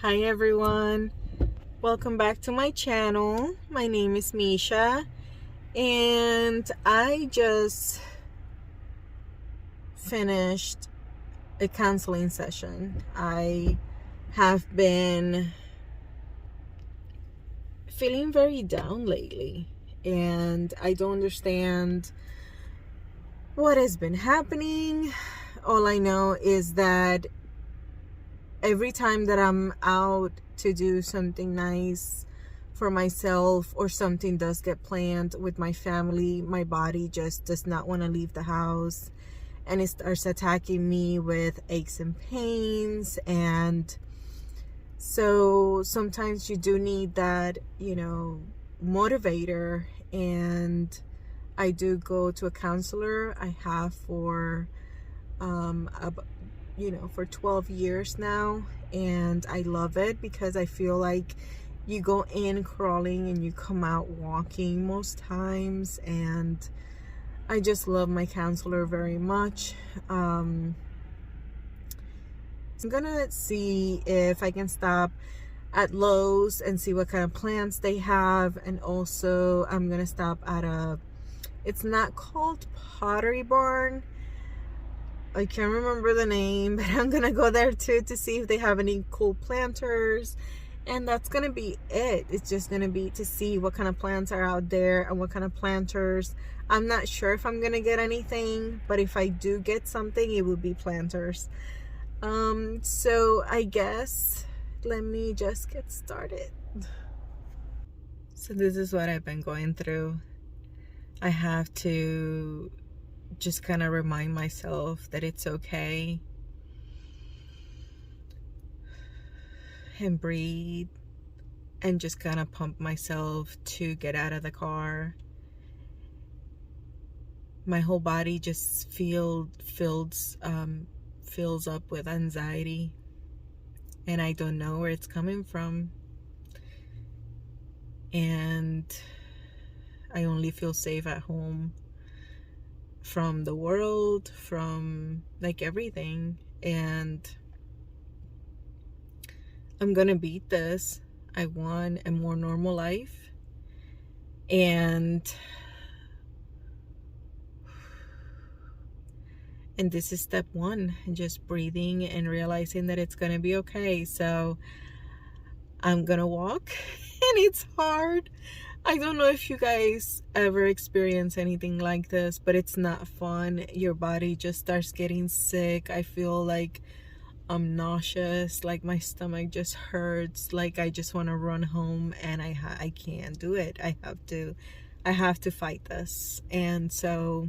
Hi everyone, welcome back to my channel. My name is Misha and I just finished a counseling session. I have been feeling very down lately and I don't understand what has been happening. All I know is that every time that I'm out to do something nice for myself or something does get planned with my family, my body just does not want to leave the house and it starts attacking me with aches and pains. And so sometimes you do need that, motivator. And I do go to a counselor. I have for for 12 years now, and I love it because I feel like you go in crawling and you come out walking most times, and I just love my counselor very much. I'm gonna see if I can stop at Lowe's and see what kind of plants they have, and also I'm gonna stop at it's not called Pottery Barn, I can't remember the name, but I'm gonna go there too to see if they have any cool planters. And that's gonna be it. It's just gonna be to see what kind of plants are out there and what kind of planters. I'm not sure if I'm gonna get anything, but if I do get something, it will be planters. So I guess let me just get started. So this is what I've been going through. I have to just kind of remind myself that it's okay and breathe and just kind of pump myself to get out of the car. My whole body just fills up with anxiety, and I don't know where it's coming from, and I only feel safe at home from the world, from like everything. And I'm gonna beat this. I want a more normal life, and this is step one, just breathing and realizing that it's gonna be okay. So I'm gonna walk and it's hard. I don't know if you guys ever experience anything like this, but it's not fun. Your body just starts getting sick. I feel like I'm nauseous, like my stomach just hurts, like I just want to run home, and I can't do it. I have to fight this. And so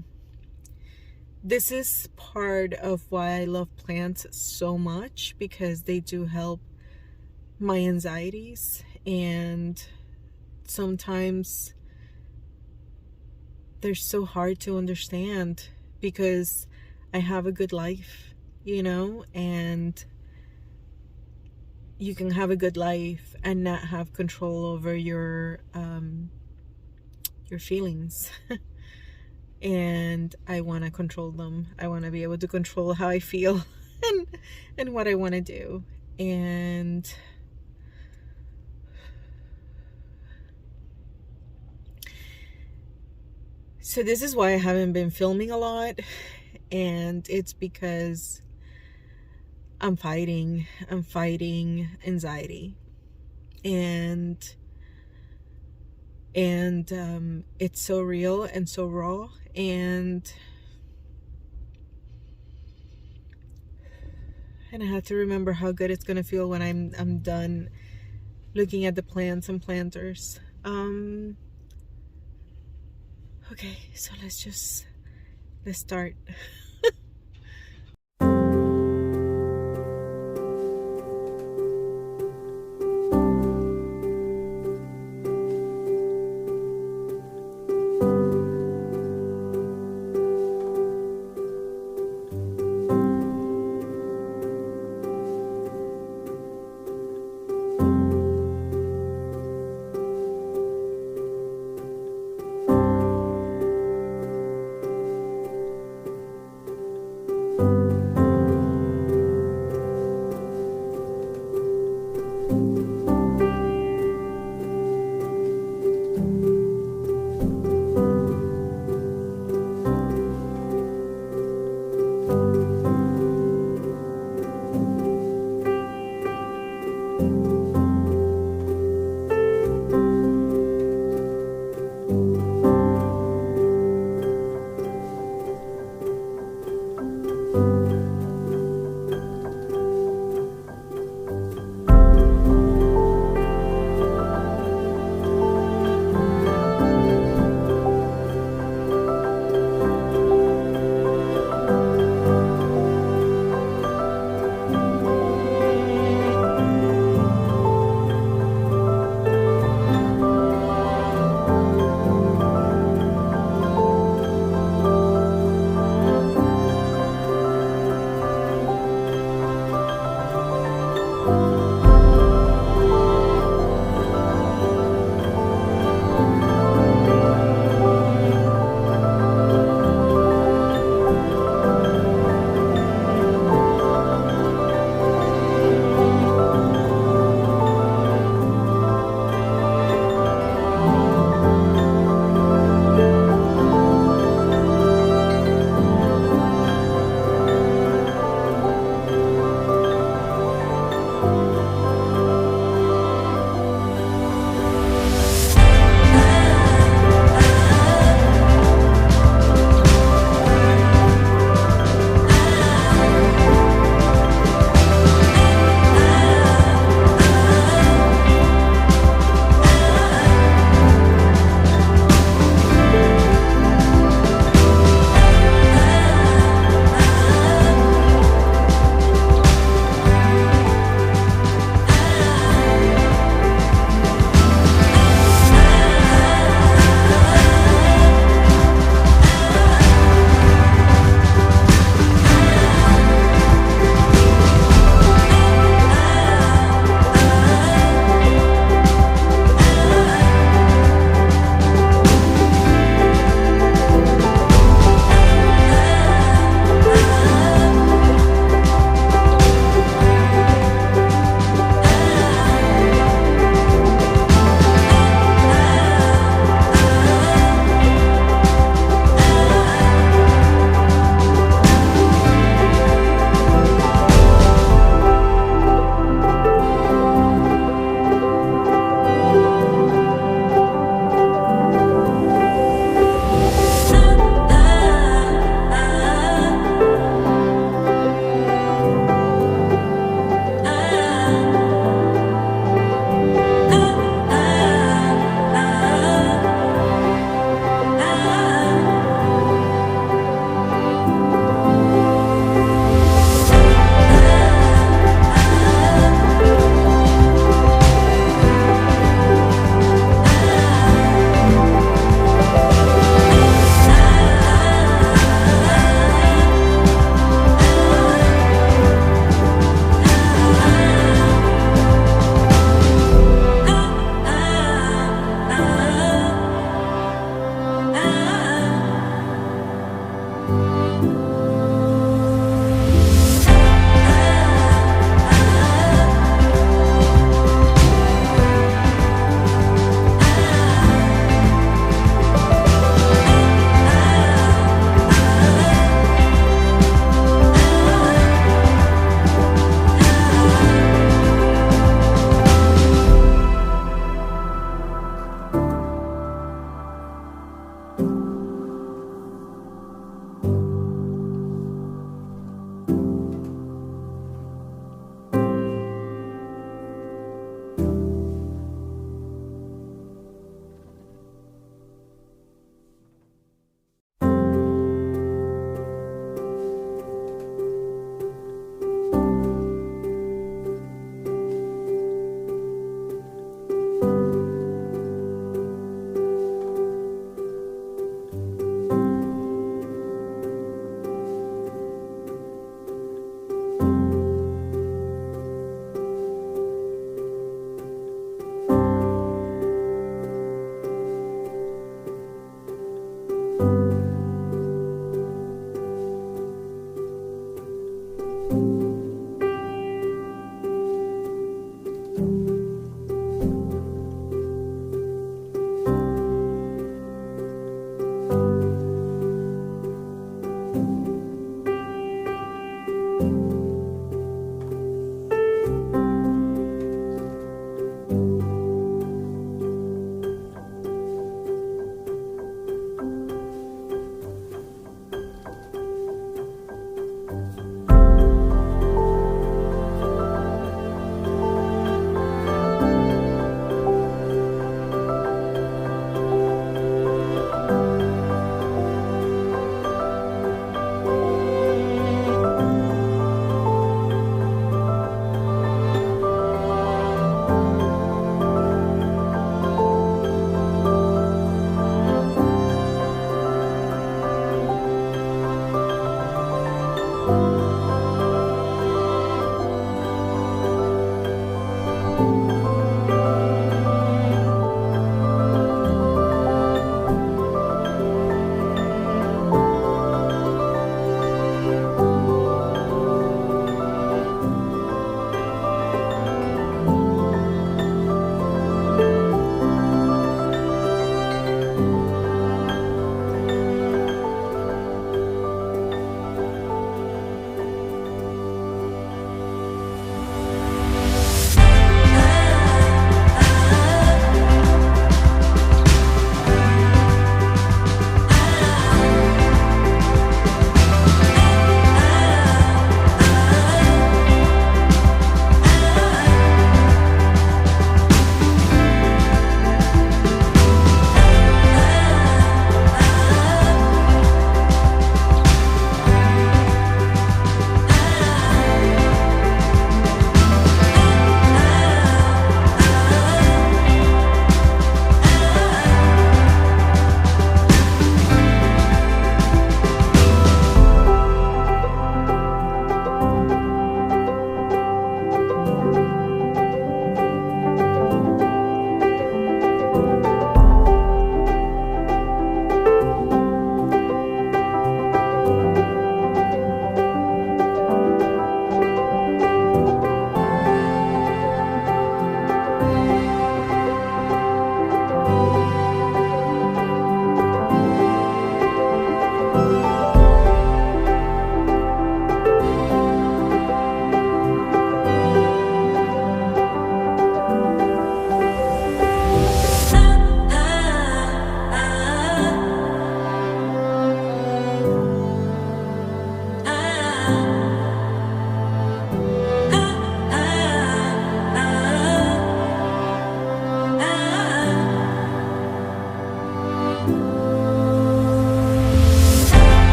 this is part of why I love plants so much, because they do help my anxieties. And sometimes they're so hard to understand because I have a good life, and you can have a good life and not have control over your feelings. And I want to control them. I want to be able to control how I feel and what I want to do. And so this is why I haven't been filming a lot, and it's because I'm fighting anxiety, and it's so real and so raw. And I have to remember how good it's gonna feel when I'm done looking at the plants and planters. Okay, so let's start.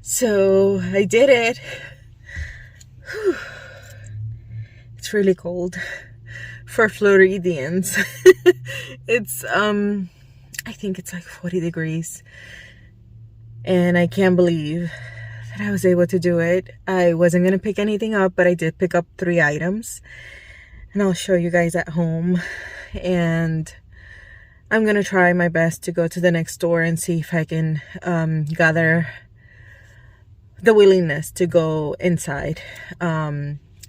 So I did it. Whew. It's really cold for Floridians. It's I think it's like 40 degrees, and I can't believe that I was able to do it. I wasn't gonna pick anything up, but I did pick up 3 items, and I'll show you guys at home. And I'm gonna try my best to go to the next store and see if I can gather the willingness to go inside.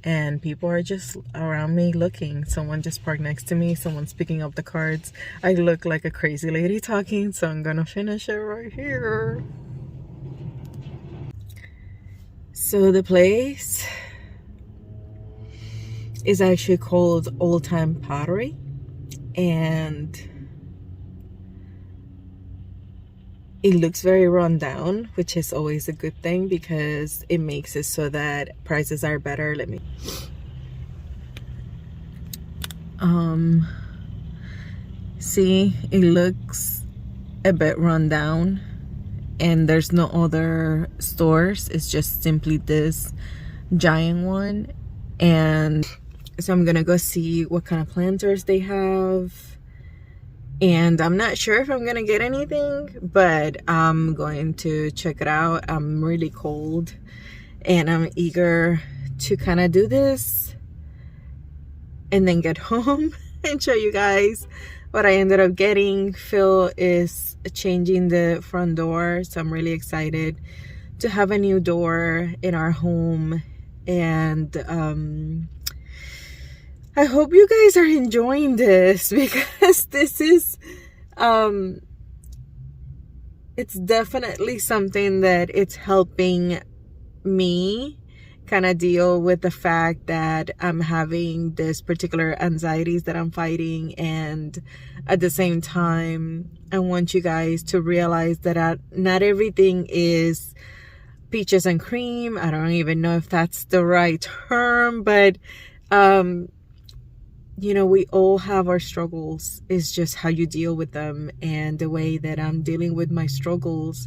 And people are just around me looking. Someone just parked next to me. Someone's picking up the cards. I look like a crazy lady talking, so I'm gonna finish it right here. So the place is actually called Old Time Pottery, and it looks very run down, which is always a good thing because it makes it so that prices are better. Let me see, it looks a bit run down, and there's no other stores. It's just simply this giant one. And so I'm gonna go see what kind of planters they have. And I'm not sure if I'm gonna get anything, but I'm going to check it out. I'm really cold, and I'm eager to kind of do this and then get home and show you guys what I ended up getting. Phil is changing the front door, so I'm really excited to have a new door in our home. And I hope you guys are enjoying this, because this is it's definitely something that it's helping me kind of deal with the fact that I'm having this particular anxieties that I'm fighting. And at the same time, I want you guys to realize that not everything is peaches and cream. I don't even know if that's the right term, but you know, we all have our struggles. It's just how you deal with them. And the way that I'm dealing with my struggles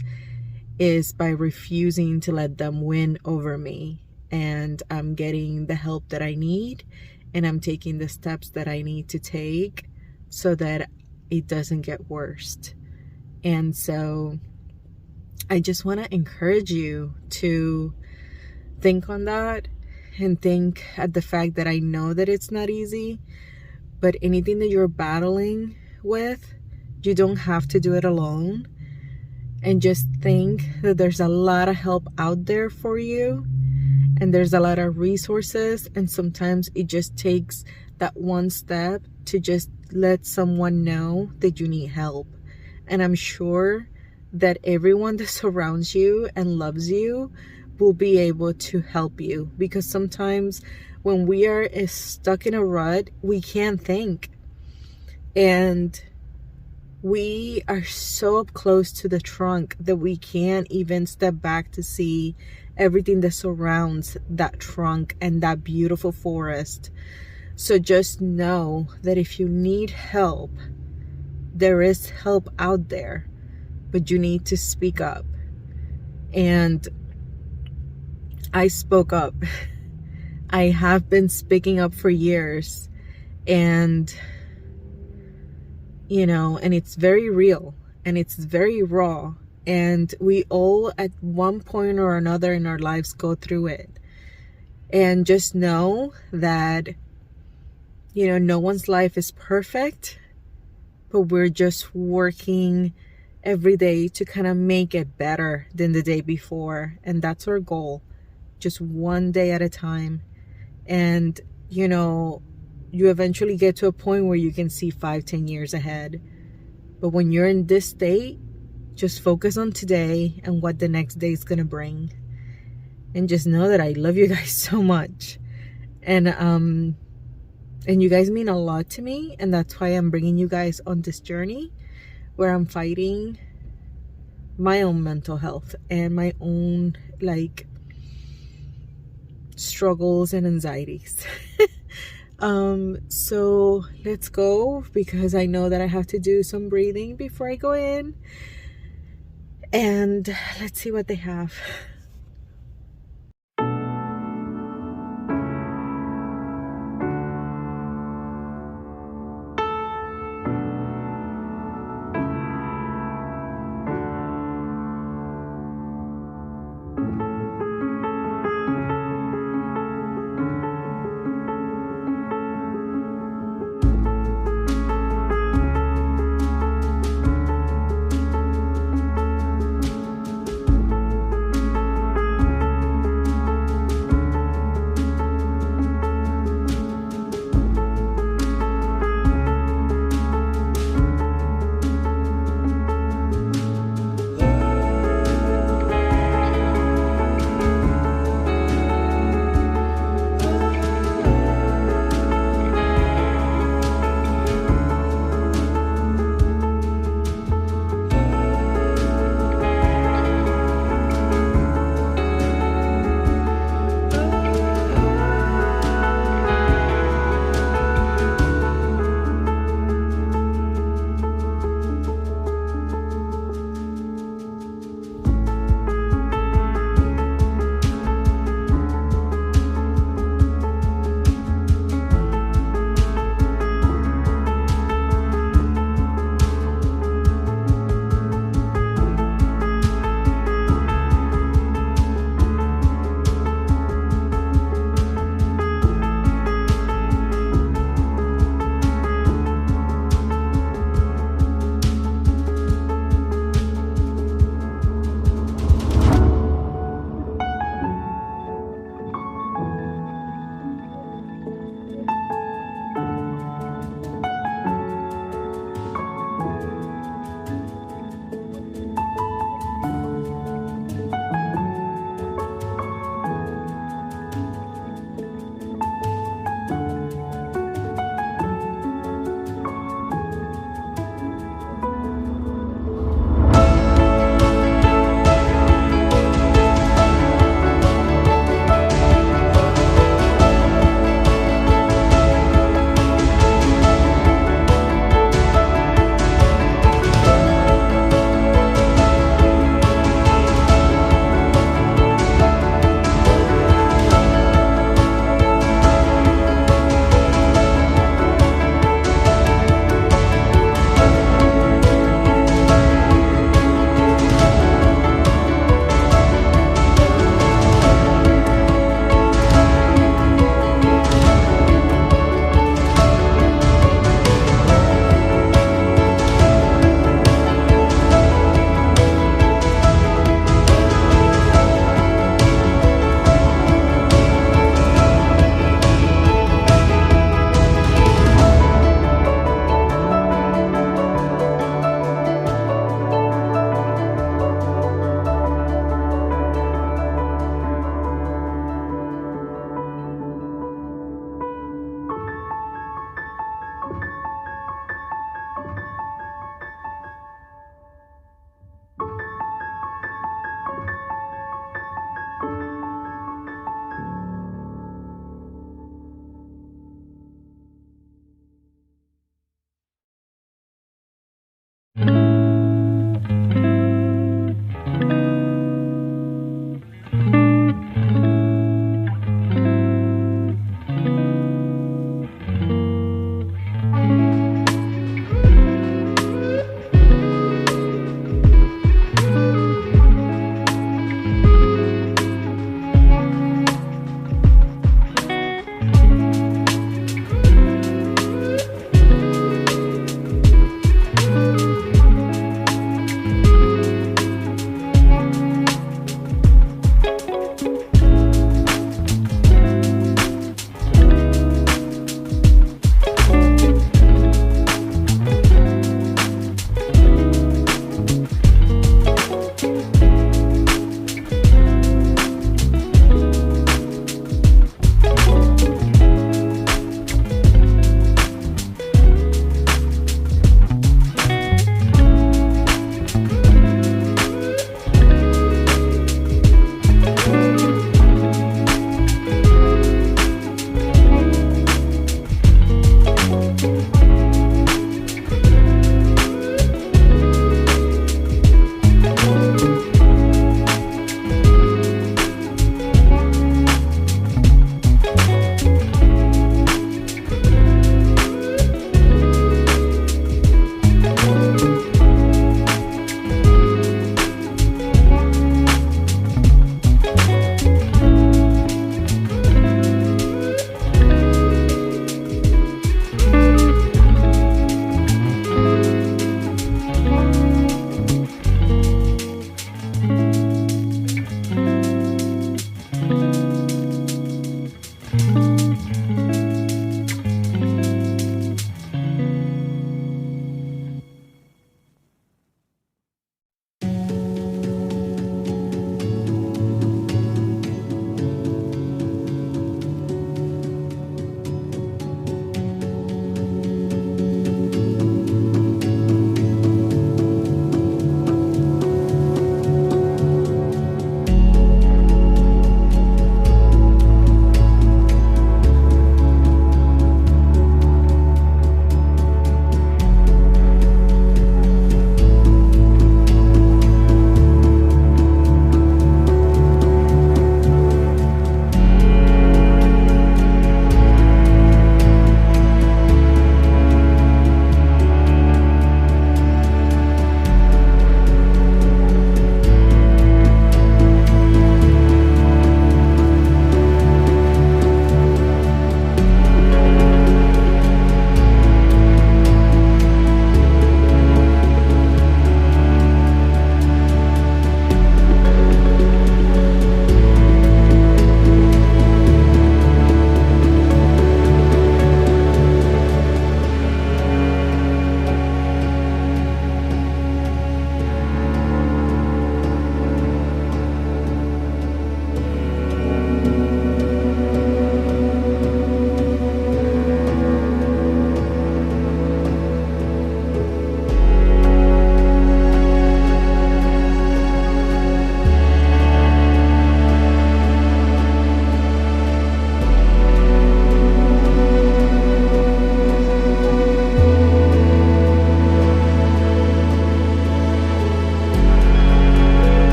is by refusing to let them win over me. And I'm getting the help that I need, and I'm taking the steps that I need to take so that it doesn't get worse. And so I just want to encourage you to think on that, and think at the fact that I know that it's not easy, but anything that you're battling with, you don't have to do it alone. And just think that there's a lot of help out there for you, and there's a lot of resources. And sometimes it just takes that one step to just let someone know that you need help. And I'm sure that everyone that surrounds you and loves you will be able to help you, because sometimes when we are stuck in a rut, we can't think, and we are so up close to the trunk that we can't even step back to see everything that surrounds that trunk and that beautiful forest. So just know that if you need help, there is help out there, but you need to speak up. And I spoke up. I have been speaking up for years, and you know, and it's very real and it's very raw, and we all at one point or another in our lives go through it. And just know that, you know, no one's life is perfect, but we're just working every day to kind of make it better than the day before. And that's our goal, just one day at a time. And you know, you eventually get to a point where you can see 5-10 years ahead. But when you're in this state, just focus on today and what the next day is going to bring. And just know that I love you guys so much. And you guys mean a lot to me. And that's why I'm bringing you guys on this journey where I'm fighting my own mental health and my own like struggles and anxieties. So let's go, because I know that I have to do some breathing before I go in. And let's see what they have.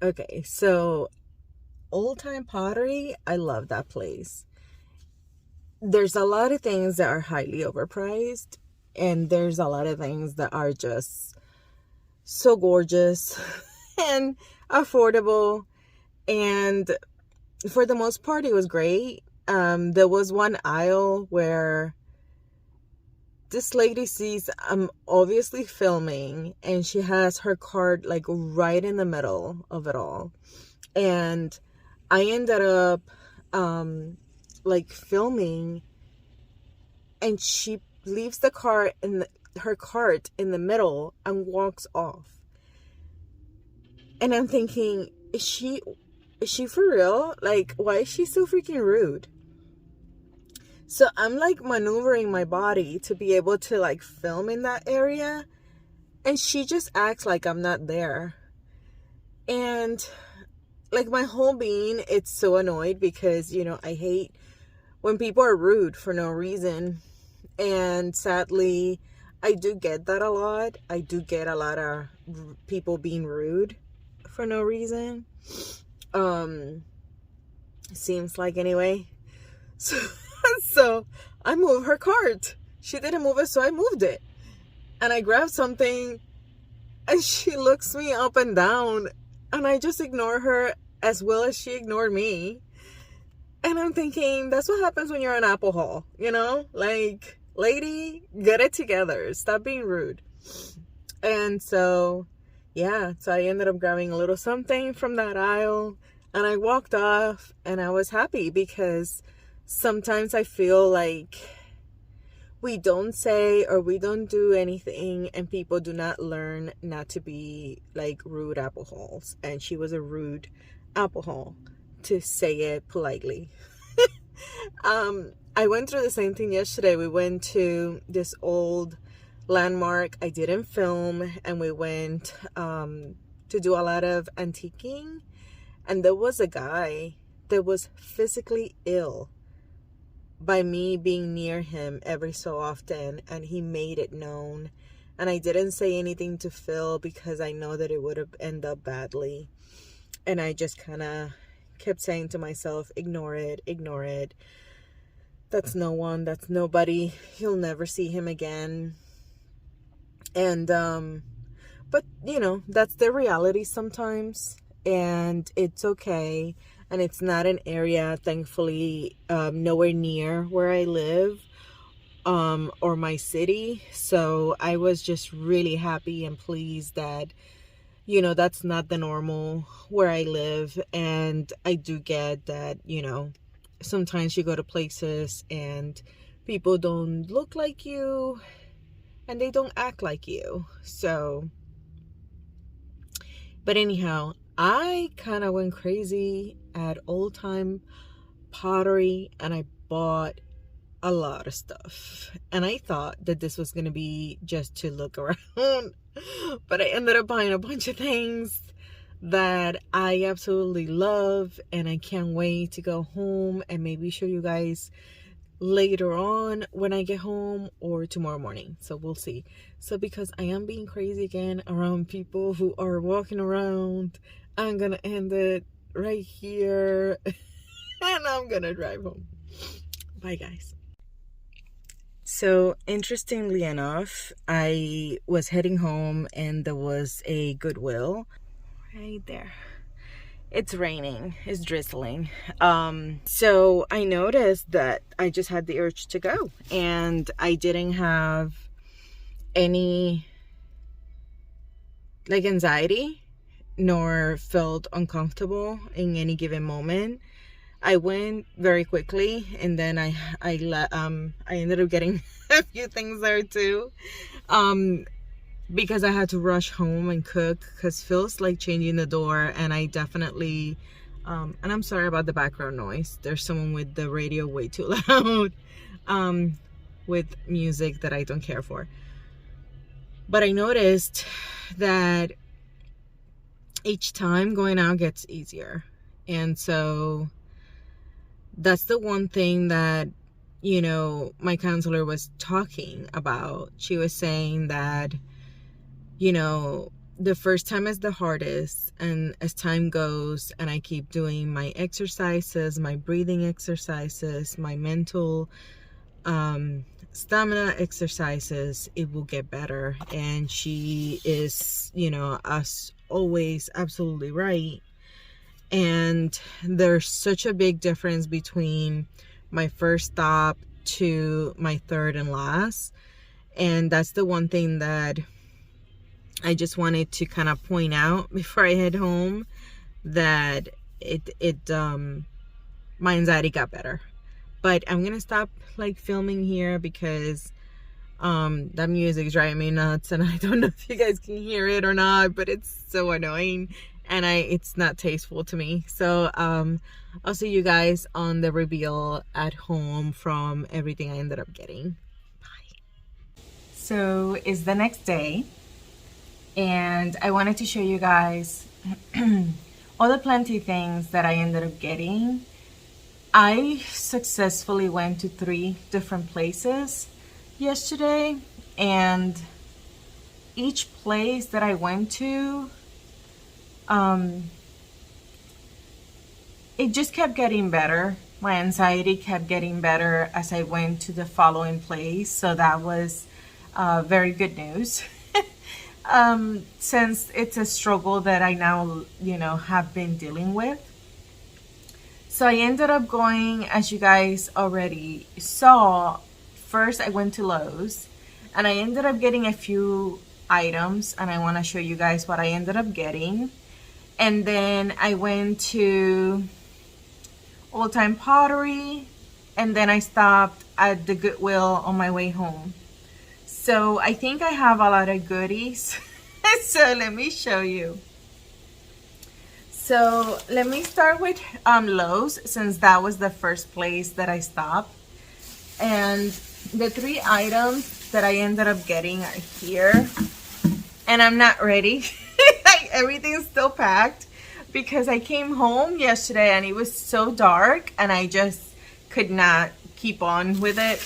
Okay, so Old Time Pottery, I love that place. There's a lot of things that are highly overpriced, and there's a lot of things that are just so gorgeous and affordable. And for the most part, it was great. There was one aisle where this lady sees I'm obviously filming, and she has her cart like right in the middle of it all. And I ended up like filming, and she leaves the car in her cart in the middle and walks off. And I'm thinking, is she for real? Like, why is she so freaking rude? So I'm like maneuvering my body to be able to like film in that area, and she just acts like I'm not there. And like my whole being, it's so annoyed because, you know, I hate when people are rude for no reason. And sadly, I do get that a lot. I do get a lot of people being rude for no reason. Seems like anyway. So I moved her cart. She didn't move it, so I moved it. And I grabbed something, and she looks me up and down, and I just ignore her as well as she ignored me. And I'm thinking, that's what happens when you're an Apple haul, you know? Like, lady, get it together. Stop being rude. And so, yeah, so I ended up grabbing a little something from that aisle, and I walked off, and I was happy because sometimes I feel like we don't say or we don't do anything, and people do not learn not to be like rude Apple hauls. And she was a rude Apple haul, to say it politely. I went through the same thing yesterday. We went to this old landmark. I didn't film, and we went to do a lot of antiquing. And there was a guy that was physically ill by me being near him every so often, and he made it known. And I didn't say anything to Phil because I know that it would have ended up badly. And I just kind of kept saying to myself, ignore it, ignore it. That's no one, that's nobody. You'll never see him again. And but you know, that's the reality sometimes, and it's okay. And it's not an area, thankfully, nowhere near where I live, or my city. So I was just really happy and pleased that, you know, that's not the normal where I live. And I do get that, you know, sometimes you go to places and people don't look like you and they don't act like you. So, but anyhow, I kind of went crazy at Old Time Pottery, and I bought a lot of stuff. And I thought that this was going to be just to look around, but I ended up buying a bunch of things that I absolutely love, and I can't wait to go home and maybe show you guys later on when I get home or tomorrow morning. So we'll see. So because I am being crazy again around people who are walking around, I'm gonna end it right here and I'm gonna drive home. Bye guys. So interestingly enough, I was heading home and there was a Goodwill right there. It's raining, it's drizzling. So I noticed that I just had the urge to go, and I didn't have any like anxiety nor felt uncomfortable in any given moment. I went very quickly, and then I ended up getting a few things there too. Because I had to rush home and cook because Phil's like changing the door, and I definitely and I'm sorry about the background noise. There's someone with the radio way too loud with music that I don't care for. But I noticed that each time going out gets easier, and so that's the one thing that, you know, my counselor was talking about. She was saying that, you know, the first time is the hardest, and as time goes and I keep doing my exercises, my breathing exercises, my mental stamina exercises, it will get better. And she is, you know, as always, absolutely right. And there's such a big difference between my first stop to my third and last. And that's the one thing that I just wanted to kind of point out before I head home, that my anxiety got better. But I'm gonna stop like filming here because that music is driving me nuts, and I don't know if you guys can hear it or not, but it's so annoying, and it's not tasteful to me. So I'll see you guys on the reveal at home from everything I ended up getting. Bye. So it's the next day, and I wanted to show you guys all the plenty things that I ended up getting. I successfully went to 3 different places yesterday, and each place that I went to, it just kept getting better. My anxiety kept getting better as I went to the following place, so that was very good news. Since it's a struggle that I now, you know, have been dealing with. So I ended up going, as you guys already saw, first I went to Lowe's, and I ended up getting a few items, and I want to show you guys what I ended up getting. And then I went to Old Time Pottery, and then I stopped at the Goodwill on my way home. So I think I have a lot of goodies. So let me show you. So let me start with Lowe's, since that was the first place that I stopped. And the 3 items that I ended up getting are here. And I'm not ready. Everything's still packed because I came home yesterday and it was so dark and I just could not keep on with it.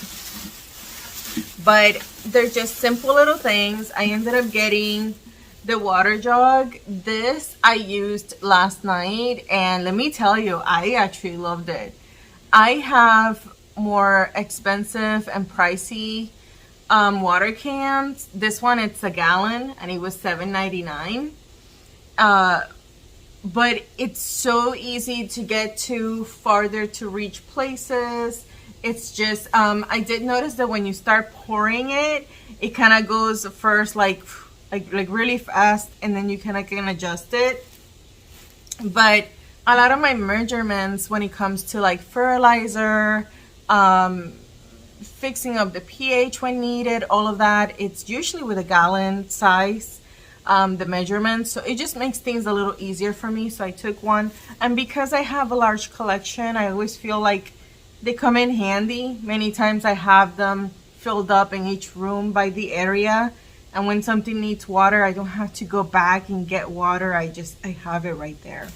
But they're just simple little things. I ended up getting the water jug. This I used last night, and let me tell you, I actually loved it. I have more expensive and pricey water cans. This one, it's a gallon, and it was $7.99. But it's so easy to get to, farther to reach places. It's just I did notice that when you start pouring it, it kind of goes first like really fast, and then you kind of can adjust it. But a lot of my measurements when it comes to like fertilizer, fixing up the pH when needed, all of that, it's usually with a gallon size, the measurements. So it just makes things a little easier for me. So I took one, and because I have a large collection, I always feel like they come in handy. Many times I have them filled up in each room by the area. And when something needs water, I don't have to go back and get water. I have it right there.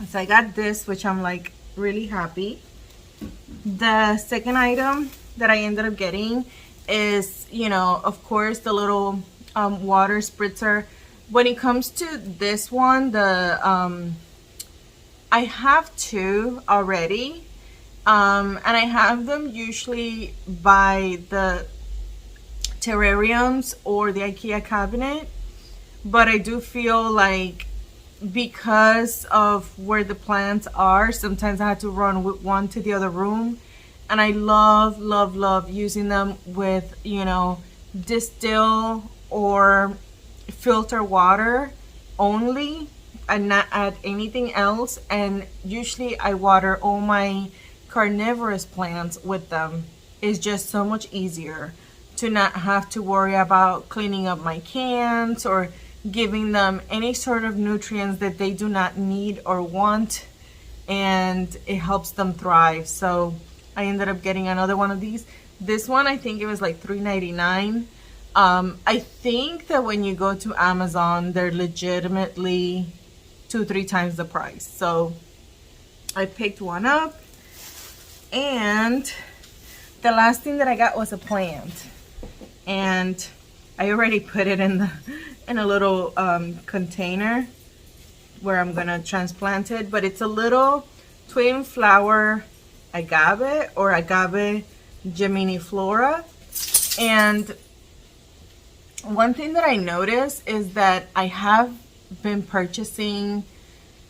So I got this, which I'm like really happy. The second item that I ended up getting is, you know, of course, the little water spritzer. When it comes to this one, I have 2 already. And I have them usually by the terrariums or the IKEA cabinet, but I do feel like because of where the plants are, sometimes I have to run with one to the other room, and I love using them with, you know, distill or filter water only and not add anything else. And usually I water all my carnivorous plants with them. It's just so much easier to not have to worry about cleaning up my cans or giving them any sort of nutrients that they do not need or want, and it helps them thrive. So I ended up getting another one of these. This one, I think it was like $3.99. I think that when you go to Amazon, they're legitimately 2-3 times the price. So I picked one up, and the last thing that I got was a plant. And I already put it in a little container where I'm gonna transplant it, but it's a little twin flower agave or agave gemini-flora. And one thing that I noticed is that I have been purchasing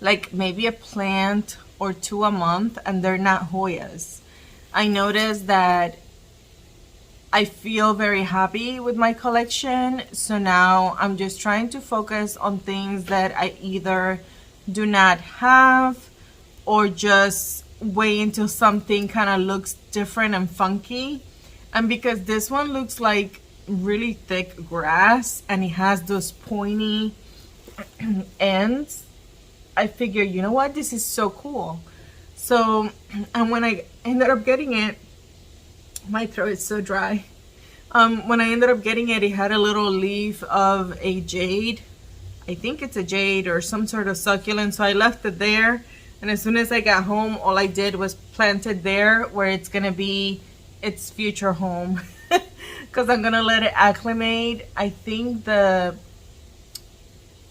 like maybe a plant or two a month, and they're not Hoyas. I noticed that I feel very happy with my collection, so now I'm just trying to focus on things that I either do not have or just wait until something kind of looks different and funky. And because this one looks like really thick grass and it has those pointy ends, I figured, you know what, this is so cool. So, and when I ended up getting it, my throat is so dry. When I ended up getting it, it had a little leaf of a jade. I think it's a jade or some sort of succulent. So I left it there. And as soon as I got home, all I did was plant it there where it's going to be its future home. Because I'm going to let it acclimate. I think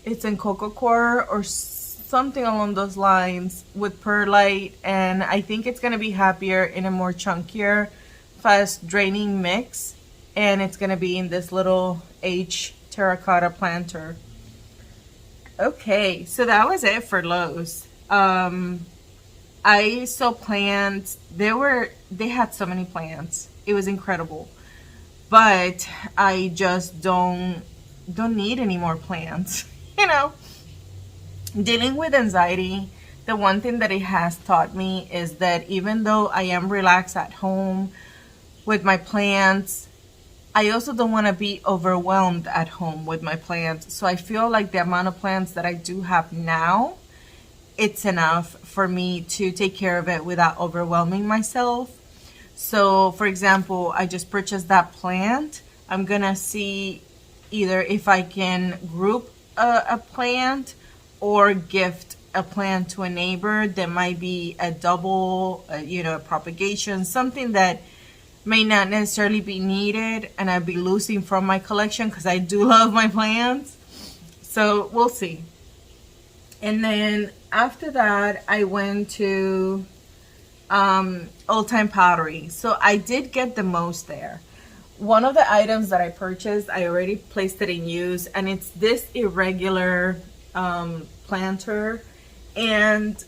it's in coco coir or something along those lines with perlite. And I think it's going to be happier in a more chunkier, fast draining mix. And it's going to be in this little H terracotta planter. Okay, so that was it for Lowe's. I saw plants. They had so many plants. It was incredible. But I just don't need any more plants. You know, dealing with anxiety, the one thing that it has taught me is that even though I am relaxed at home with my plants, I also don't want to be overwhelmed at home with my plants. So I feel like the amount of plants that I do have now, it's enough for me to take care of it without overwhelming myself. So for example, I just purchased that plant. I'm gonna see either if I can group a plant or gift a plant to a neighbor. There might be a double, a propagation, something that may not necessarily be needed and I'd be losing from my collection because I do love my plants. So we'll see. And then after that, I went to Old Time Pottery. So I did get the most there. One of the items that I purchased, I already placed it in use, and it's this irregular planter, and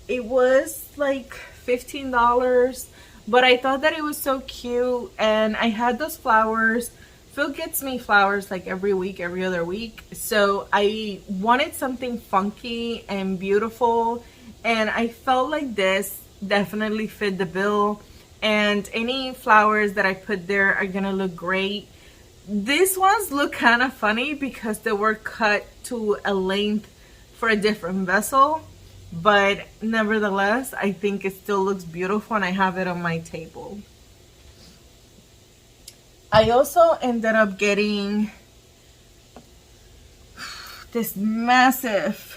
it was like $15. But I thought that it was so cute, and I had those flowers. Phil gets me flowers like every week, every other week. So I wanted something funky and beautiful, and I felt like this definitely fit the bill. And any flowers that I put there are gonna look great. These ones look kind of funny because they were cut to a length for a different vessel. But nevertheless, I think it still looks beautiful and I have it on my table. I also ended up getting this massive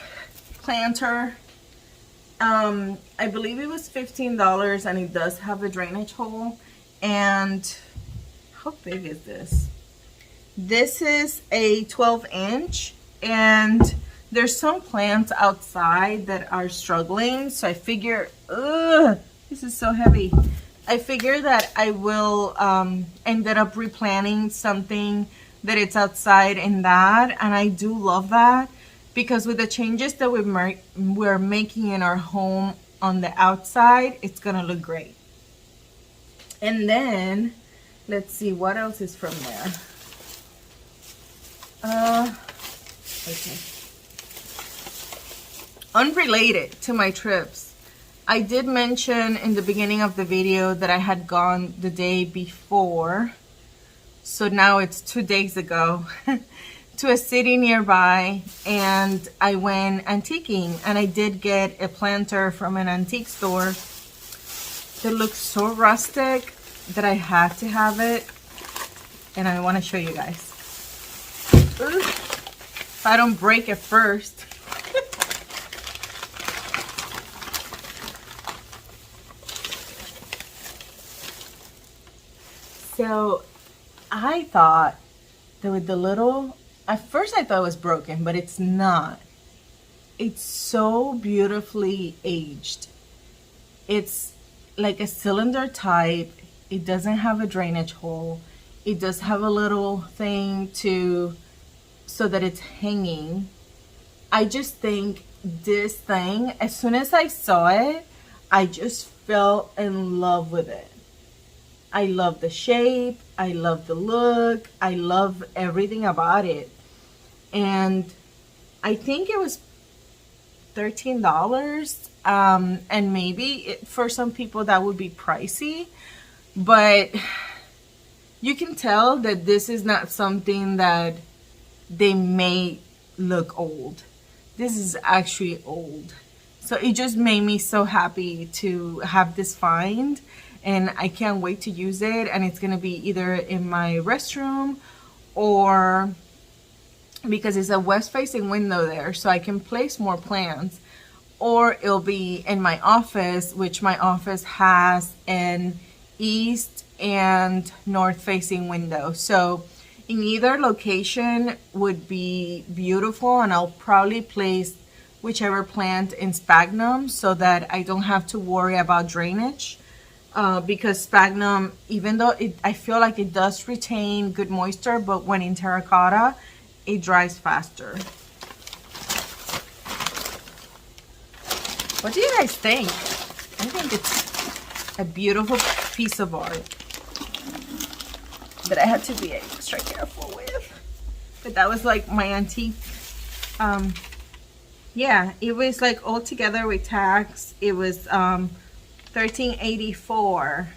planter. I believe it was $15 and it does have a drainage hole. And how big is this? This is a 12-inch, and there's some plants outside that are struggling, so I figure, this is so heavy. I figure that I will ended up replanting something that it's outside in that, and I do love that because with the changes that we're making in our home on the outside, it's gonna look great. And then let's see what else is from there. Okay. Unrelated to my trips, I did mention in the beginning of the video that I had gone the day before, so now it's 2 days ago, to a city nearby, and I went antiquing, and I did get a planter from an antique store that looks so rustic that I had to have it, and I want to show you guys. If I don't break it first. So I thought with the little, at first I thought it was broken, but it's not. It's so beautifully aged. It's like a cylinder type. It doesn't have a drainage hole. It does have a little thing so that it's hanging. I just think this thing, as soon as I saw it, I just fell in love with it. I love the shape, I love the look, I love everything about it. And I think it was $13. And maybe for some people that would be pricey, but you can tell that this is not something that they may look old. This is actually old. So it just made me so happy to have this find, and I can't wait to use it. And it's gonna be either in my restroom, or because it's a west facing window there, so I can place more plants, or it'll be in my office, which my office has an east and north facing window. So in either location would be beautiful, and I'll probably place whichever plant in sphagnum so that I don't have to worry about drainage. Because sphagnum, even though I feel like it does retain good moisture, but when in terracotta, it dries faster. What do you guys think? I think it's a beautiful piece of art that I had to be extra careful with. But that was like my antique. Yeah, it was like all together with tax. It was $13.84.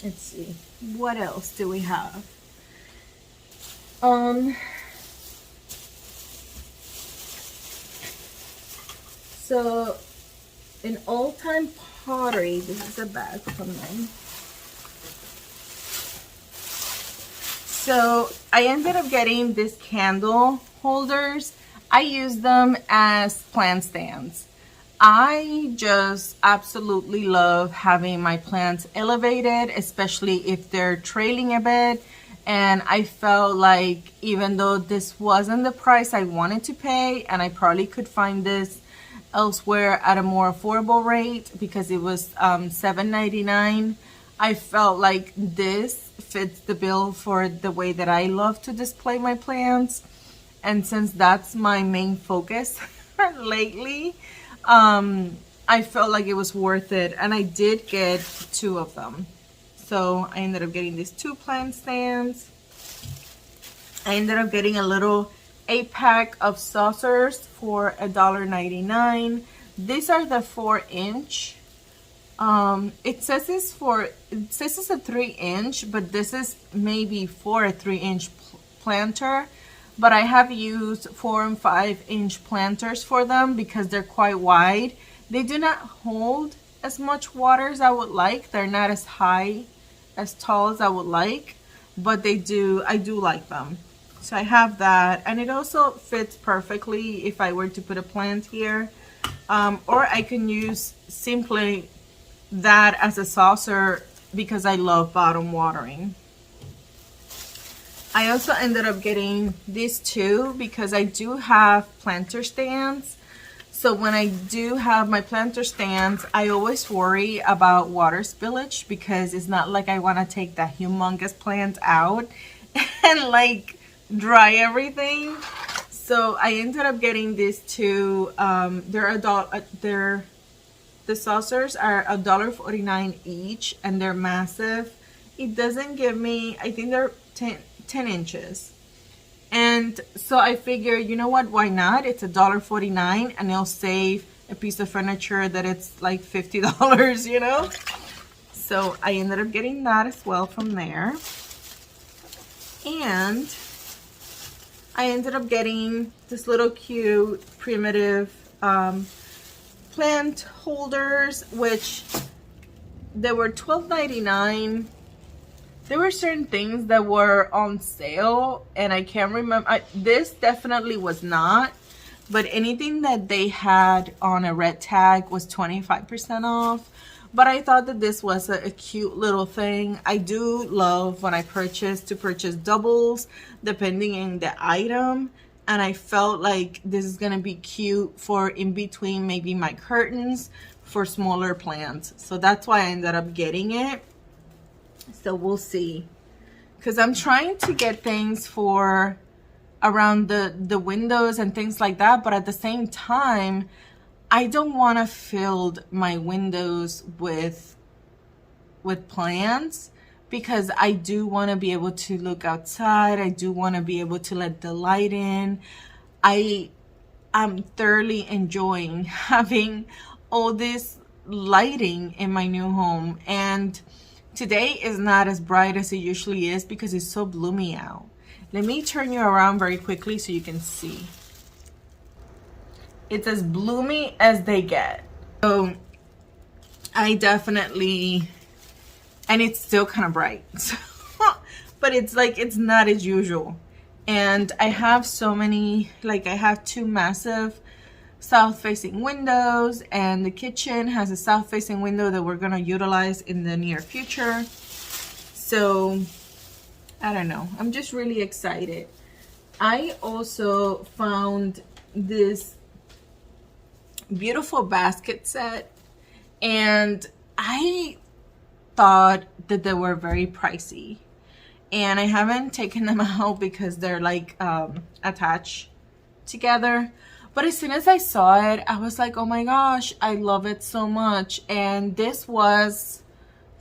Let's see, what else do we have? So in all-time pottery, this is a bag from them. So I ended up getting these candle holders. I use them as plant stands. I just absolutely love having my plants elevated, especially if they're trailing a bit. And I felt like even though this wasn't the price I wanted to pay, and I probably could find this elsewhere at a more affordable rate because it was $7.99, I felt like this fits the bill for the way that I love to display my plants. And since that's my main focus lately, I felt like it was worth it. And I did get 2 of them. So I ended up getting these 2 plant stands. I ended up getting a little 8-pack of saucers for $1.99. These are the 4-inch. It says it's a 3-inch, but this is maybe for a 3-inch planter. But I have used 4- and 5-inch planters for them because they're quite wide. They do not hold as much water as I would like. They're not as high, as tall as I would like, but I do like them. So I have that, and it also fits perfectly if I were to put a plant here. Or I can use simply that as a saucer because I love bottom watering. I also ended up getting these 2 because I do have planter stands. So when I do have my planter stands, I always worry about water spillage because it's not like I want to take that humongous plant out and like dry everything. So I ended up getting these 2. The saucers are $1.49 each, and they're massive. It doesn't give me, I think they're 10 inches. And so I figure, you know what, why not? It's $1.49, and it'll save a piece of furniture that it's like $50, you know? So I ended up getting that as well from there. And I ended up getting this little cute primitive plant holders, which they were $12.99. There were certain things that were on sale, and I can't remember. This definitely was not, but anything that they had on a red tag was 25% off. but I thought that this was a cute little thing. I do love when I purchase doubles depending on the item, and I felt like this is gonna be cute for in between maybe my curtains for smaller plants. So that's why I ended up getting it. So we'll see, because I'm trying to get things for around the windows and things like that, but at the same time I don't want to fill my windows with plants, because I do want to be able to look outside. I do want to be able to let the light in. I'm thoroughly enjoying having all this lighting in my new home, and today is not as bright as it usually is because it's so gloomy out. Let me turn you around very quickly so you can see. It's as bloomy as they get. So I definitely, and it's still kind of bright. So, but it's like, it's not as usual. And I have so many, like I have two massive south facing windows, and the kitchen has a south facing window that we're gonna utilize in the near future. So I don't know, I'm just really excited. I also found this beautiful basket set, and I thought that they were very pricey, and I haven't taken them out because they're like attached together. But as soon as I saw it, I was like, oh my gosh, I love it so much. And this was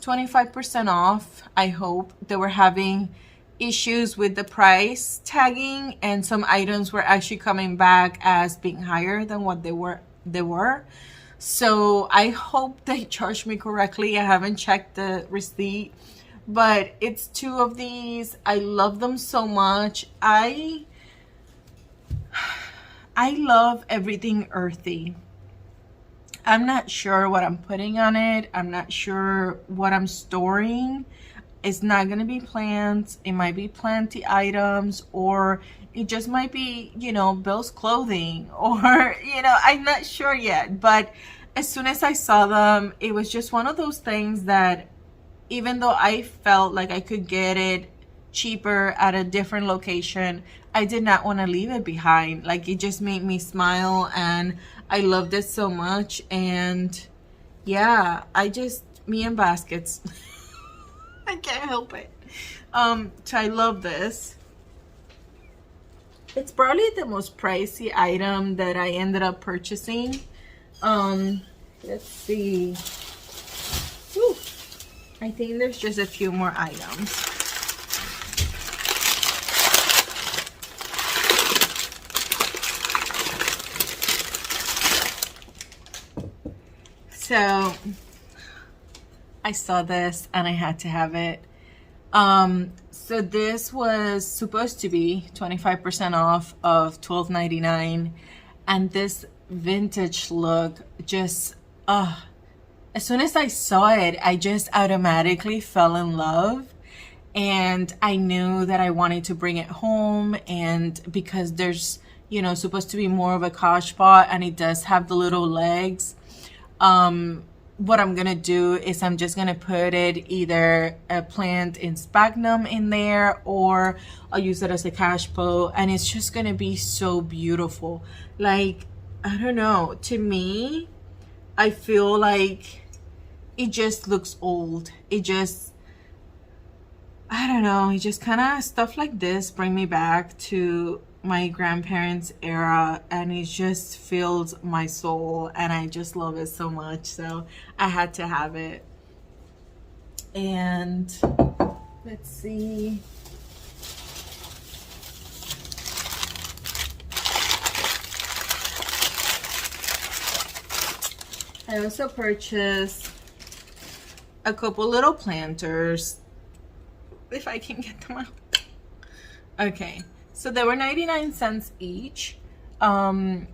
25% off. I hope they were having issues with the price tagging, and some items were actually coming back as being higher than what they were. So I hope they charged me correctly. I haven't checked the receipt, but it's two of these. I love them so much. I love everything earthy. I'm not sure what I'm putting on it. I'm not sure what I'm storing. It's not going to be plants. It might be planty items, or it just might be, you know, Bill's clothing, or, you know, I'm not sure yet. But as soon as I saw them, it was just one of those things that even though I felt like I could get it cheaper at a different location, I did not want to leave it behind. Like, it just made me smile, and I loved it so much. And yeah, me and baskets. I can't help it. So I love this. It's probably the most pricey item that I ended up purchasing. Let's see. Whew. I think there's just a few more items. So I saw this and I had to have it. So this was supposed to be 25% off of $12.99, and this vintage look just as soon as I saw it, I just automatically fell in love, and I knew that I wanted to bring it home. And because there's, you know, supposed to be more of a couch pot, and it does have the little legs, what I'm gonna do is I'm just gonna put it either a plant in sphagnum in there, or I'll use it as a cash pot, and it's just gonna be so beautiful. Like, I don't know, to me, I feel like it just looks old. It just, I don't know, it just kind of, stuff like this bring me back to my grandparents' era, and it just fills my soul, and I just love it so much. So I had to have it. And let's see. I also purchased a couple little planters, if I can get them out. Okay. So they were 99 cents each, and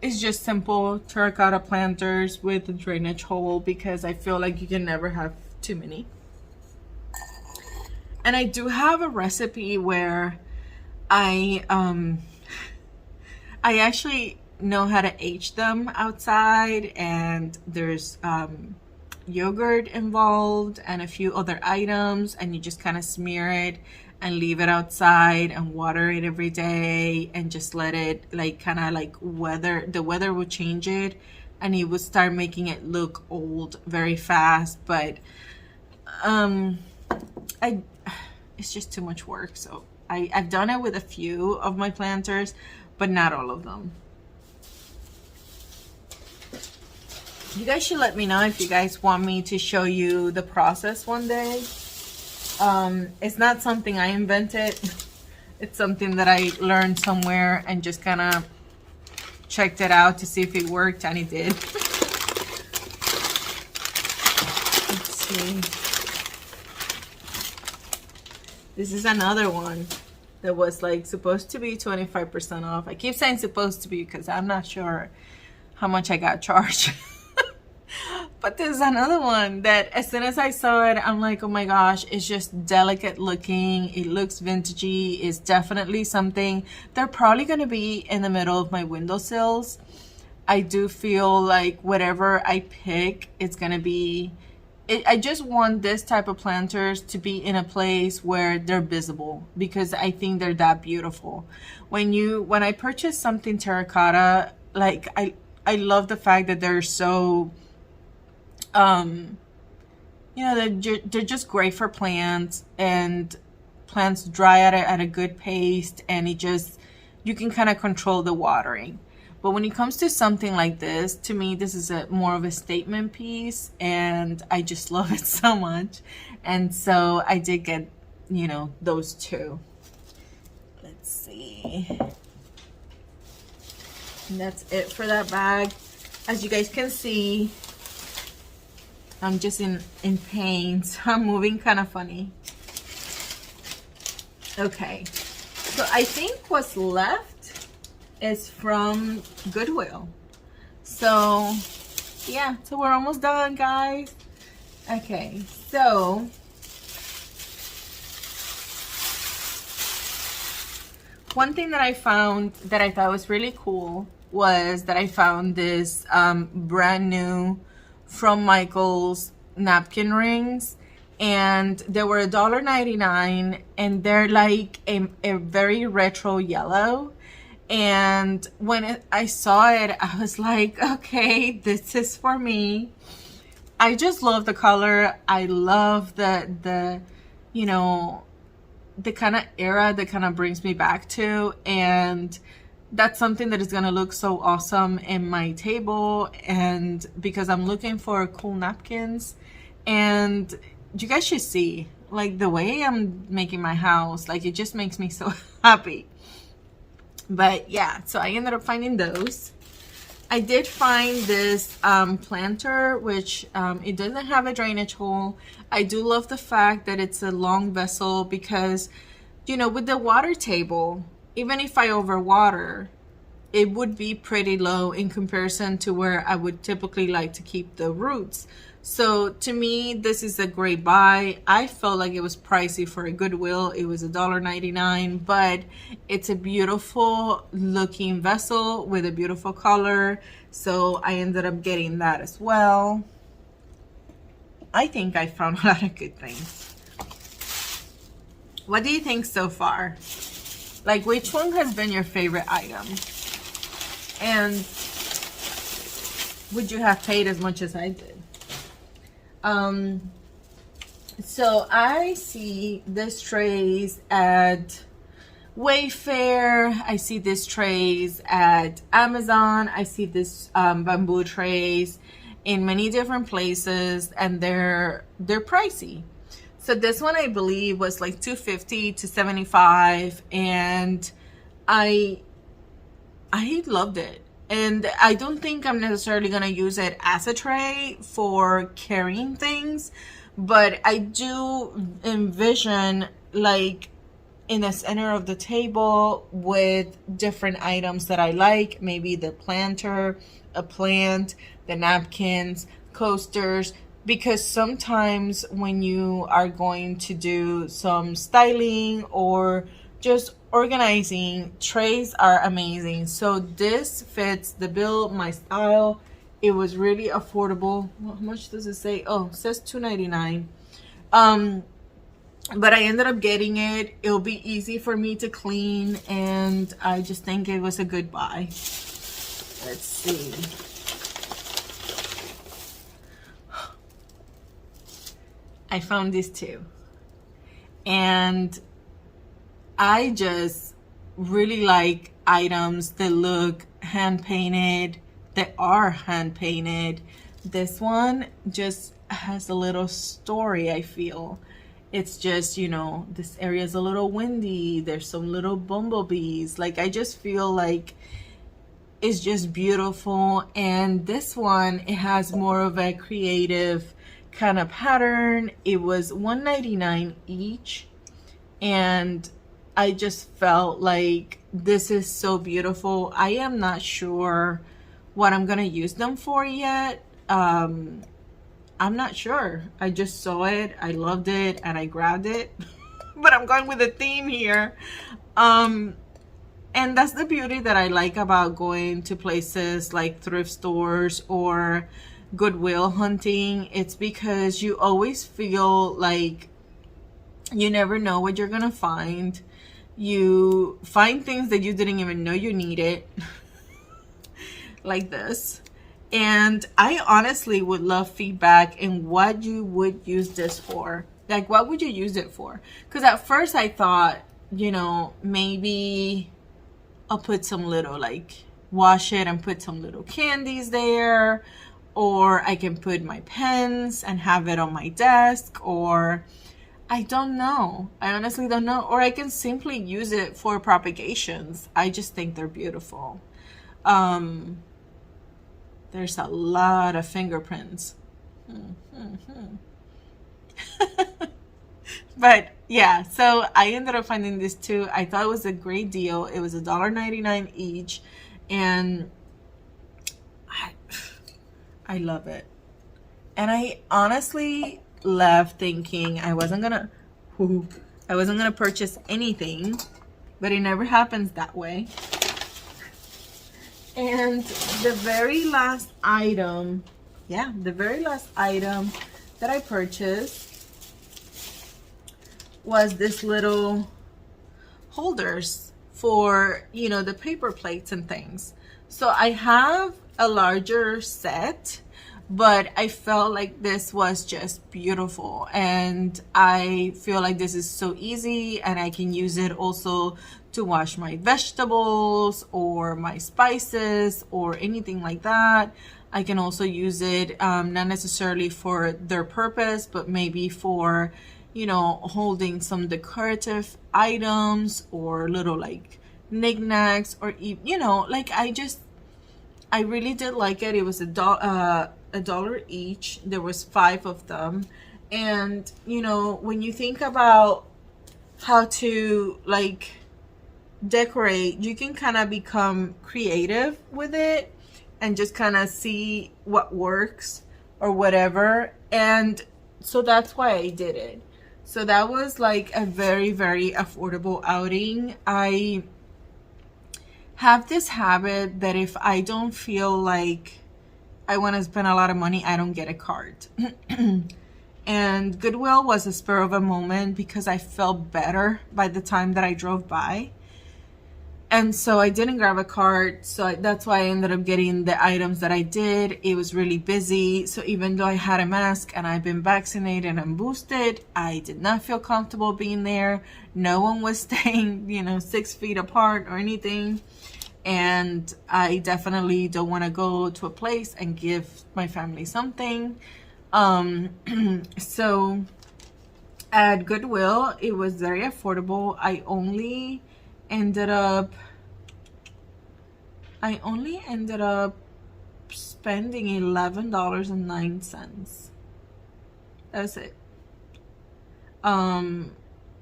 it's just simple terracotta planters with a drainage hole, because I feel like you can never have too many. And I do have a recipe where I actually know how to age them outside, and there's yogurt involved and a few other items, and you just kind of smear it and leave it outside and water it every day and just let it like kind of like the weather will change it and it would start making it look old very fast. But it's just too much work. So I've done it with a few of my planters, but not all of them. You guys should let me know if you guys want me to show you the process one day. It's not something I invented. It's something that I learned somewhere and just kind of checked it out to see if it worked, and it did. Let's see. This is another one that was like supposed to be 25% off. I keep saying supposed to be because I'm not sure how much I got charged. But there's another one that as soon as I saw it, I'm like, oh my gosh, it's just delicate looking. It looks vintagey. It's definitely something. They're probably going to be in the middle of my windowsills. I do feel like whatever I pick, it's going to be... I just want this type of planters to be in a place where they're visible, because I think they're that beautiful. When I purchase something terracotta, like I love the fact that they're so... you know, they're just great for plants, and plants dry at a good pace, and you can kind of control the watering. But when it comes to something like this, to me, this is more of a statement piece, and I just love it so much. And so I did get, you know, those two. Let's see. And that's it for that bag. As you guys can see, I'm just in pain, so I'm moving kind of funny. Okay, so I think what's left is from Goodwill. So yeah, so we're almost done, guys. Okay, so one thing that I found that I thought was really cool was that I found this brand new from Michael's napkin rings, and they were $1.99, and they're like a very retro yellow. And when I saw it, I was like, okay, this is for me. I just love the color. I love the you know, the kind of era that kind of brings me back to, and that's something that is going to look so awesome in my table. And because I'm looking for cool napkins, and you guys should see like the way I'm making my house, like it just makes me so happy. But yeah, so I ended up finding those. I did find this planter, which it doesn't have a drainage hole. I do love the fact that it's a long vessel, because, you know, with the water table, even if I overwater, it would be pretty low in comparison to where I would typically like to keep the roots. So to me, this is a great buy. I felt like it was pricey for a Goodwill. It was $1.99, but it's a beautiful looking vessel with a beautiful color. So I ended up getting that as well. I think I found a lot of good things. What do you think so far? Like, which one has been your favorite item? And would you have paid as much as I did? So I see this trays at Wayfair. I see this trays at Amazon. I see this bamboo trays in many different places, and they're pricey. So this one I believe was like $250 to $75, and I loved it. And I don't think I'm necessarily going to use it as a tray for carrying things, but I do envision like in the center of the table with different items that I like, maybe the planter, a plant, the napkins, coasters, because sometimes when you are going to do some styling or just organizing. Trays are amazing. So this fits the bill, my style. It was really affordable. How much does it say? Oh, it says $2.99. But I ended up getting it. It'll be easy for me to clean, and I just think it was a good buy. Let's see. I found this too. And I just really like items that look hand painted, that are hand painted. This one just has a little story, I feel. It's just, you know, this area is a little windy. There's some little bumblebees. Like, I just feel like it's just beautiful. And this one, it has more of a creative kind of pattern. It was $1.99 each. And I just felt like this is so beautiful. I am not sure what I'm gonna use them for yet. I'm not sure. I just saw it, I loved it, and I grabbed it. But I'm going with a theme here. And that's the beauty that I like about going to places like thrift stores or goodwill hunting. It's because you always feel like you never know what you're gonna find. You find things that you didn't even know you needed. Like this. And I honestly would love feedback in what you would use this for. Like, what would you use it for? Because at first I thought, you know, maybe I'll put some little, like, wash it and put some little candies there. Or I can put my pens and have it on my desk. Or I don't know. I honestly don't know. Or I can simply use it for propagations. I just think they're beautiful. There's a lot of fingerprints. But yeah, so I ended up finding this too. I thought it was a great deal. It was $1.99 each, and I love it. And I honestly left thinking I wasn't gonna purchase anything, but it never happens that way. And the very last item, that I purchased was this little holders for, you know, the paper plates and things. So I have a larger set, but I felt like this was just beautiful, and I feel like this is so easy, and I can use it also to wash my vegetables or my spices or anything like that. I can also use it not necessarily for their purpose, but maybe for, you know, holding some decorative items or little like knickknacks, or you know, like I really did like it. It was $1 each. There was 5 of them. And you know, when you think about how to like decorate, you can kind of become creative with it and just kind of see what works or whatever. And so that's why I did it. So that was like a very, very affordable outing. I have this habit that if I don't feel like I want to spend a lot of money, I don't get a card. And Goodwill was a spur of a moment because I felt better by the time that I drove by. And so I didn't grab a cart. So that's why I ended up getting the items that I did. It was really busy. So even though I had a mask and I've been vaccinated and boosted, I did not feel comfortable being there. No one was staying, you know, 6 feet apart or anything. And I definitely don't want to go to a place and give my family something. So at Goodwill, it was very affordable. I only ended up spending $11.09. That's it.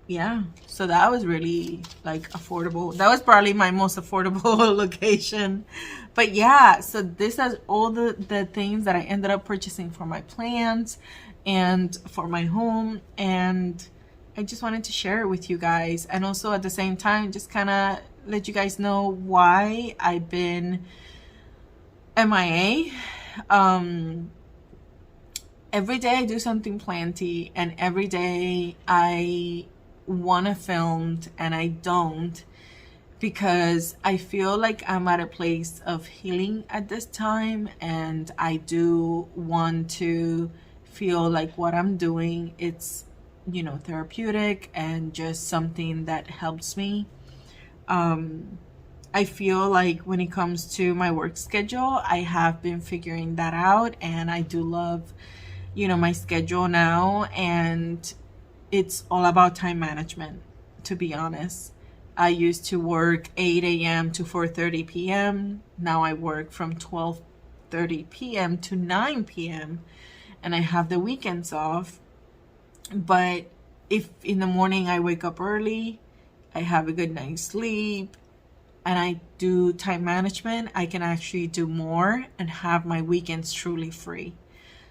Yeah, so that was really like affordable. That was probably my most affordable location. But yeah, so this has all the things that I ended up purchasing for my plants and for my home. And I just wanted to share it with you guys, and also at the same time just kind of let you guys know why I've been MIA. Every day I do something planty, and every day I want to film and I don't, because I feel like I'm at a place of healing at this time, and I do want to feel like what I'm doing, it's, you know, therapeutic and just something that helps me. I feel like when it comes to my work schedule, I have been figuring that out, and I do love, you know, my schedule now, and it's all about time management, to be honest. I used to work 8 a.m. to 4:30 p.m. Now I work from 12:30 p.m. to 9 p.m. and I have the weekends off. But if in the morning I wake up early, I have a good night's sleep, and I do time management, I can actually do more and have my weekends truly free.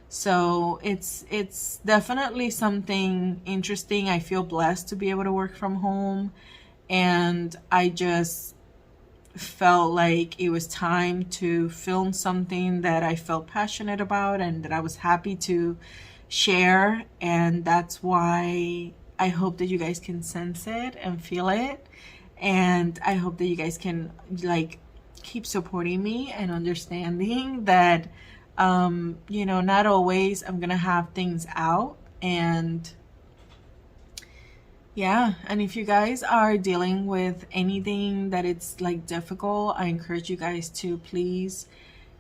So it's definitely something interesting. I feel blessed to be able to work from home, and I just felt like it was time to film something that I felt passionate about and that I was happy to share. And that's why I hope that you guys can sense it and feel it, and I hope that you guys can like keep supporting me and understanding that you know, not always I'm gonna have things out. And yeah, and if you guys are dealing with anything that it's like difficult, I encourage you guys to please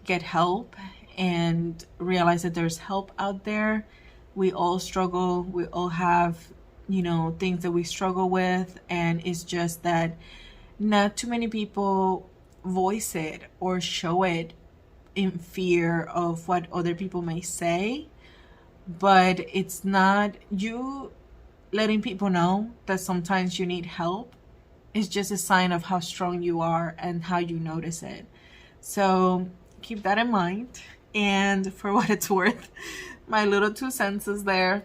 get help and realize that there's help out there. We all struggle, we all have, you know, things that we struggle with, and it's just that not too many people voice it or show it in fear of what other people may say. But it's not you letting people know that sometimes you need help. It's just a sign of how strong you are and how you notice it. So keep that in mind. And for what it's worth, my little 2 cents is there.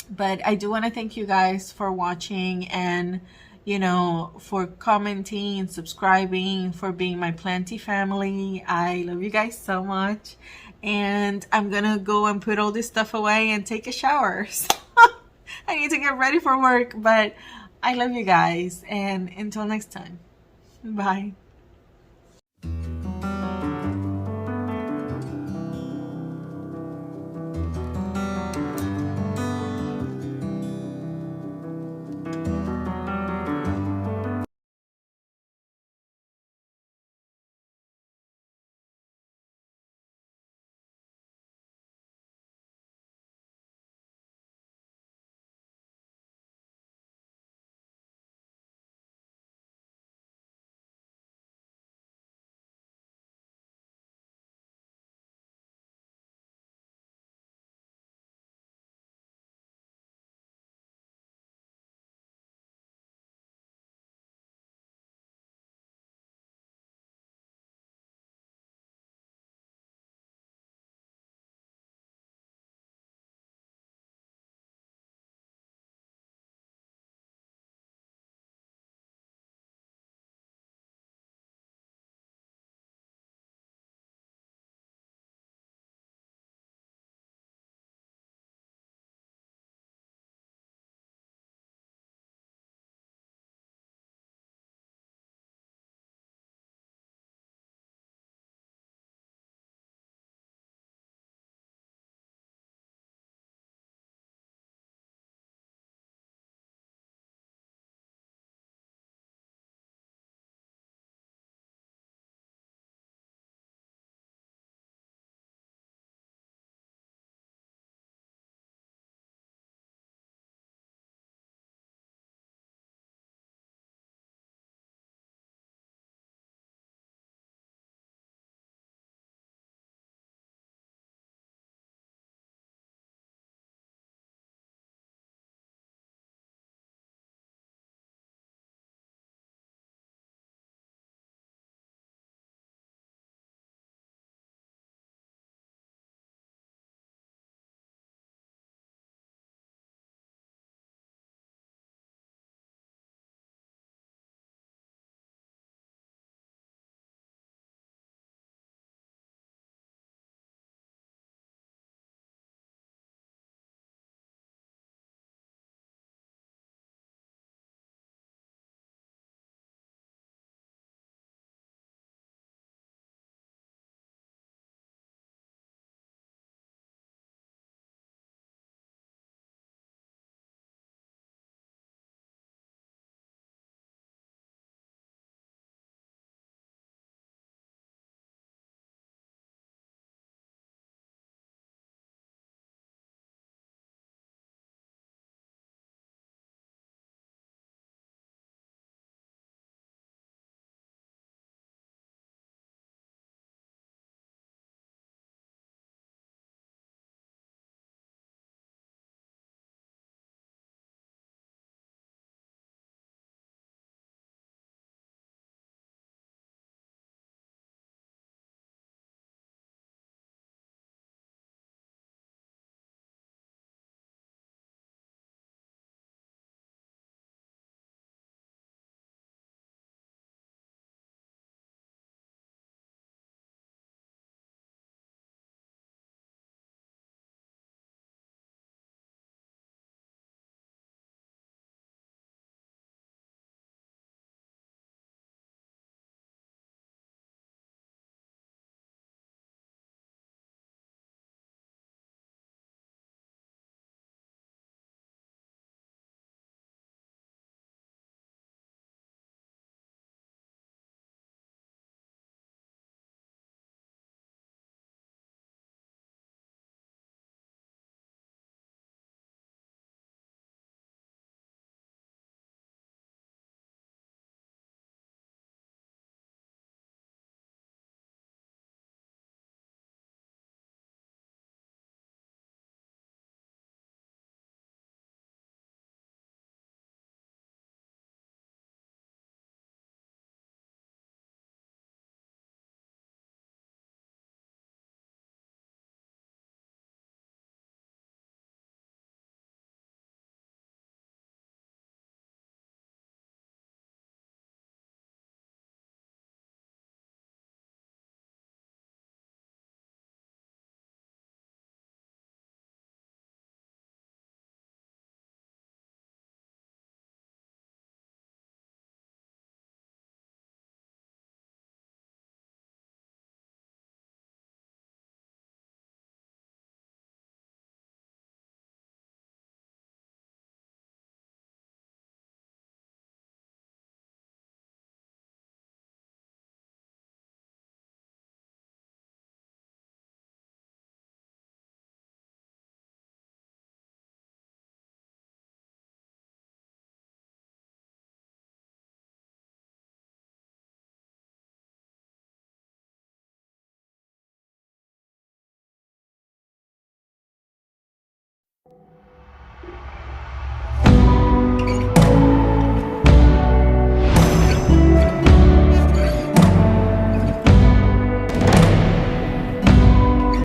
But I do want to thank you guys for watching, and you know, for commenting, subscribing, for being my planty family. I love you guys so much. And I'm gonna go and put all this stuff away and take a shower. So I need to get ready for work, but I love you guys, and until next time, bye.